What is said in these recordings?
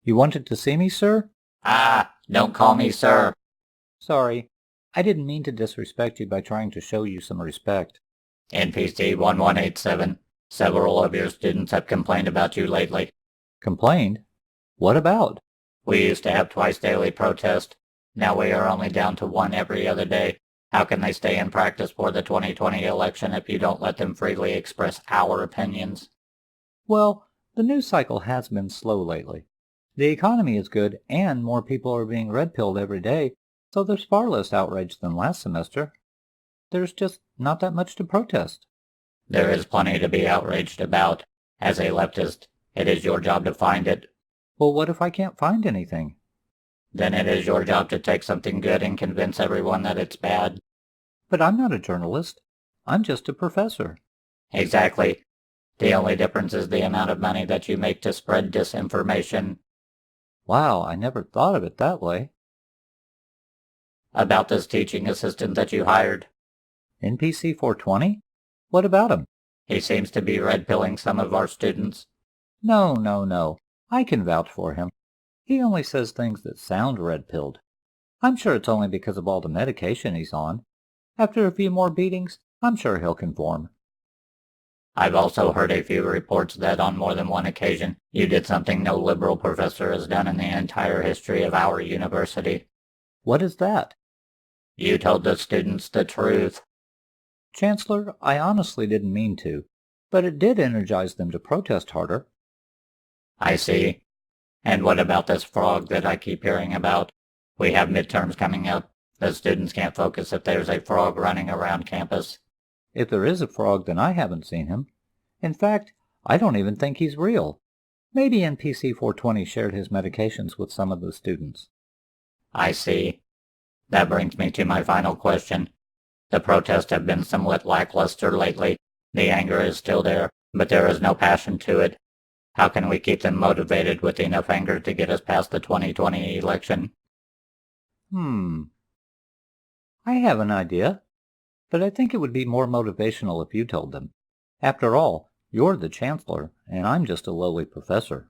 You wanted to see me, sir? Ah, don't call me sir. Sorry. I didn't mean to disrespect you by trying to show you some respect. NPC 1187. Several of your students have complained about you lately. Complained? What about? We used to have twice daily protest. Now we are only down to one every other day. How can they stay in practice for the 2020 election if you don't let them freely express our opinions? Well, the news cycle has been slow lately. The economy is good, and more people are being red-pilled every day, so there's far less outrage than last semester. There's just not that much to protest. There is plenty to be outraged about. As a leftist, it is your job to find it. Well, what if I can't find anything? Then it is your job to take something good and convince everyone that it's bad. But I'm not a journalist. I'm just a professor. Exactly. The only difference is the amount of money that you make to spread disinformation. Wow, I never thought of it that way. About this teaching assistant that you hired. NPC 420? What about him? He seems to be red-pilling some of our students. No. I can vouch for him. He only says things that sound red-pilled. I'm sure it's only because of all the medication he's on. After a few more beatings, I'm sure he'll conform. I've also heard a few reports that on more than one occasion you did something no liberal professor has done in the entire history of our university. What is that? You told the students the truth. Chancellor, I honestly didn't mean to, but it did energize them to protest harder. I see. And what about this frog that I keep hearing about? We have midterms coming up. The students can't focus if there's a frog running around campus. If there is a frog, then I haven't seen him. In fact, I don't even think he's real. Maybe NPC 420 shared his medications with some of the students. I see. That brings me to my final question. The protests have been somewhat lackluster lately. The anger is still there, but there is no passion to it. How can we keep them motivated with enough anger to get us past the 2020 election? I have an idea, but I think it would be more motivational if you told them. After all, you're the chancellor, and I'm just a lowly professor.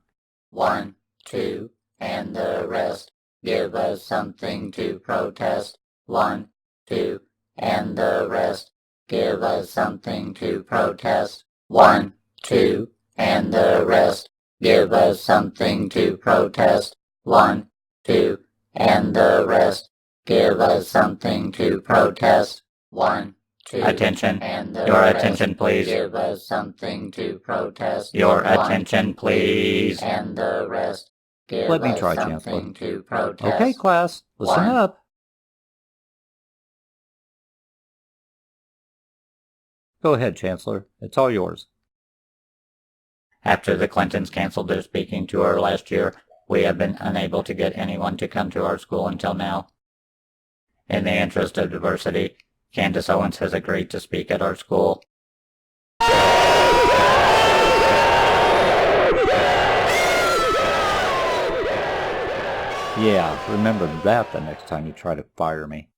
1, 2, and the rest. Give us something to protest. 1, 2, and the rest. Give us something to protest. 1, 2, and the rest. Give us something to protest. 1, 2, and the rest. Give us something to protest. 1, 2, attention. And the Your rest. Attention, please. Give us something to protest. Your 1, attention, please. And the rest. Give Let me us try, something Chancellor. to protest. Okay, class, listen 1. up. Go ahead, Chancellor. It's all yours. After the Clintons canceled their speaking tour last year, we have been unable to get anyone to come to our school until now. In the interest of diversity, Candace Owens has agreed to speak at our school. Yeah, remember that the next time you try to fire me.